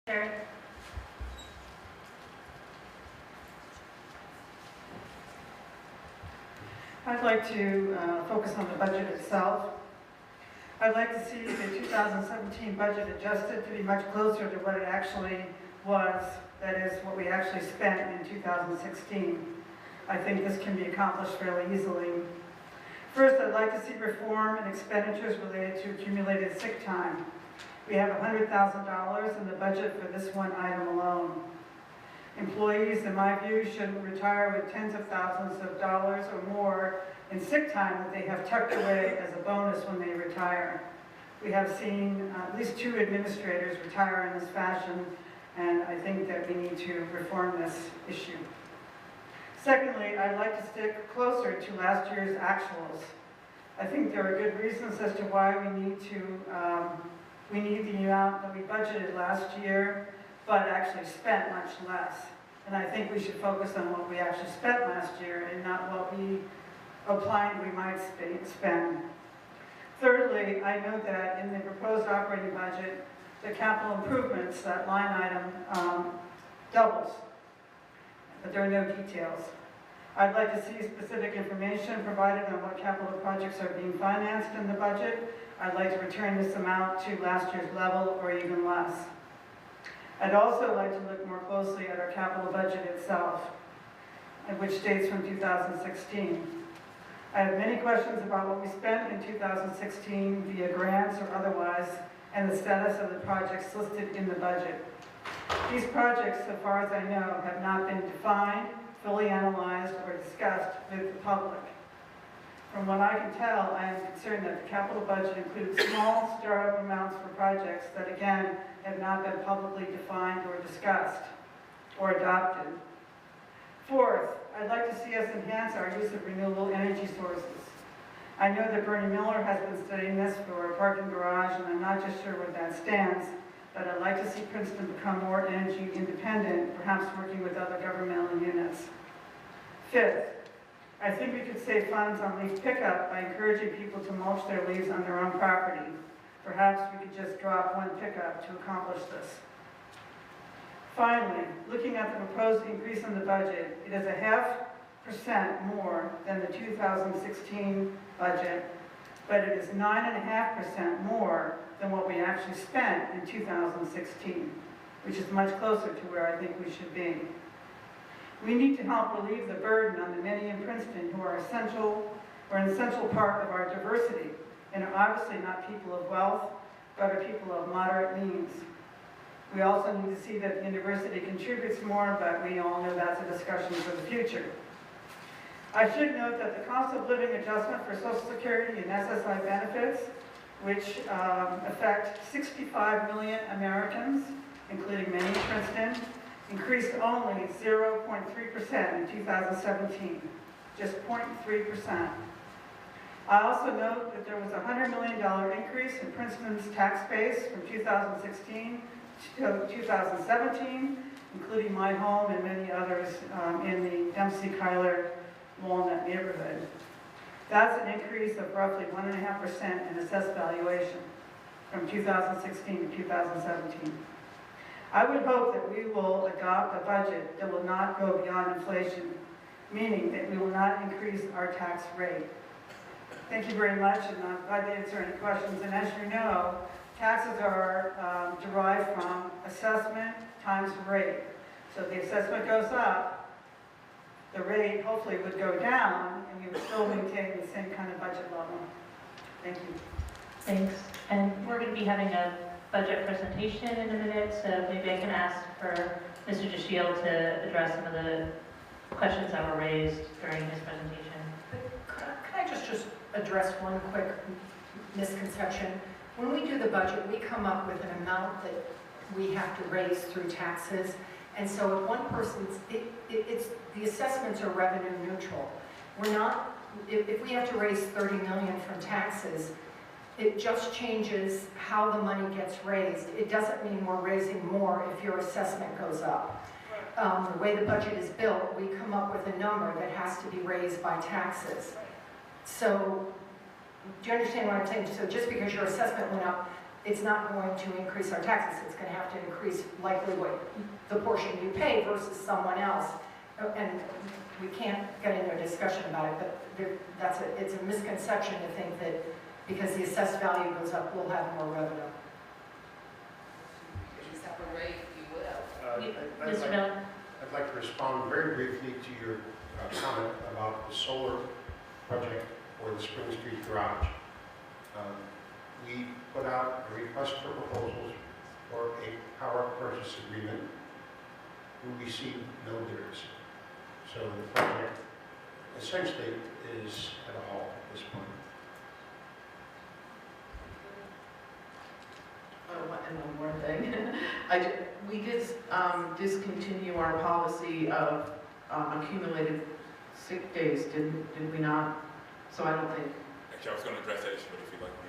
Sure. I'd like to focus on the budget itself. I'd like to see the 2017 budget adjusted to be much closer to what it actually was, that is, what we actually spent in 2016. I think this can be accomplished fairly easily. First, I'd like to see reform in expenditures related to accumulated sick time. We have $100,000 in the budget for this one item alone. Employees, in my view, shouldn't retire with tens of thousands of dollars or more in sick time that they have tucked away as a bonus when they retire. We have seen at least 2 administrators retire in this fashion, and I think that we need to reform this issue. Secondly, I'd like to stick closer to last year's actuals. I think there are good reasons as to why we need the amount that we budgeted last year, but actually spent much less. And I think we should focus on what we actually spent last year and not what we opined we might spend. Thirdly, I know that in the proposed operating budget, the capital improvements, that line item doubles, but there are no details. I'd like to see specific information provided on what capital projects are being financed in the budget. I'd like to return this amount to last year's level or even less. I'd also like to look more closely at our capital budget itself, which dates from 2016. I have many questions about what we spent in 2016 via grants or otherwise, and the status of the projects listed in the budget. These projects, so far as I know, have not been defined, fully analyzed, or discussed with the public. From what I can tell, I am concerned that the capital budget includes small startup amounts for projects that, again, have not been publicly defined or discussed or adopted. Fourth, I'd like to see us enhance our use of renewable energy sources. I know that Bernie Miller has been studying this for a parking garage, and I'm not just sure where that stands, but I'd like to see Princeton become more energy independent, perhaps working with other governmental units. Fifth, I think we could save funds on leaf pickup by encouraging people to mulch their leaves on their own property. Perhaps we could just drop one pickup to accomplish this. Finally, looking at the proposed increase in the budget, it is 0.5% more than the 2016 budget, but it is 9.5% more than what we actually spent in 2016, which is much closer to where I think we should be. We need to help relieve the burden on the many in Princeton who are an essential part of our diversity, and are obviously not people of wealth, but are people of moderate means. We also need to see that the university contributes more, but we all know that's a discussion for the future. I should note that the cost of living adjustment for Social Security and SSI benefits, which affect 65 million Americans, including many in Princeton, increased only 0.3% in 2017, just 0.3%. I also note that there was a $100 million increase in Princeton's tax base from 2016 to 2017, including my home and many others in the Dempsey-Kyler Walnut neighborhood. That's an increase of roughly 1.5% in assessed valuation from 2016 to 2017. I would hope that we will adopt a budget that will not go beyond inflation, meaning that we will not increase our tax rate. Thank you very much, and I'm glad to answer any questions. And as you know, taxes are derived from assessment times rate. So if the assessment goes up, the rate hopefully would go down, and we would still maintain the same kind of budget level. Thank you. Thanks. And we're going to be having a budget presentation in a minute, so maybe I can ask for Mr. DeShiel to address some of the questions that were raised during his presentation. Can I just address one quick misconception? When we do the budget, we come up with an amount that we have to raise through taxes. And so if one person's, the assessments are revenue neutral. We're not, if we have to raise 30 million from taxes, it just changes how the money gets raised. It doesn't mean we're raising more if your assessment goes up. The way the budget is built, we come up with a number that has to be raised by taxes. So, do you understand what I'm saying? So just because your assessment went up, it's not going to increase our taxes. It's going to have to increase likely what the portion you pay versus someone else. And we can't get into a discussion about it, but it's a misconception to think that because the assessed value goes up, we'll have more revenue. If you separate, you will. Mr. Miller? I'd like to respond very briefly to your comment about the solar project for the Spring Street Garage. We put out a request for proposals for a power purchase agreement. We received no bidders. So the project essentially is at a halt at this point. And one more thing. We did discontinue our policy of accumulated sick days, did we not? So I don't think. Actually, I was going to address that issue, but if you'd like me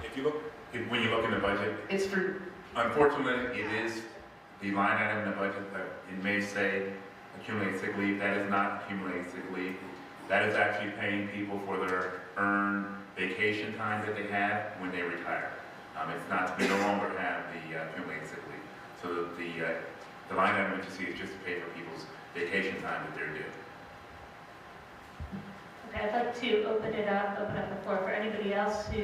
to do it. When you look in the budget, It's for, unfortunately, it is the line item in the budget that it may say accumulated sick leave. That is not accumulated sick leave. That is actually paying people for their earned vacation time that they have when they retire. It's not, we no longer have the accumulated sick leave. So the line item that you see is just to pay for people's vacation time that they're due. Okay, I'd like to open up the floor for anybody else who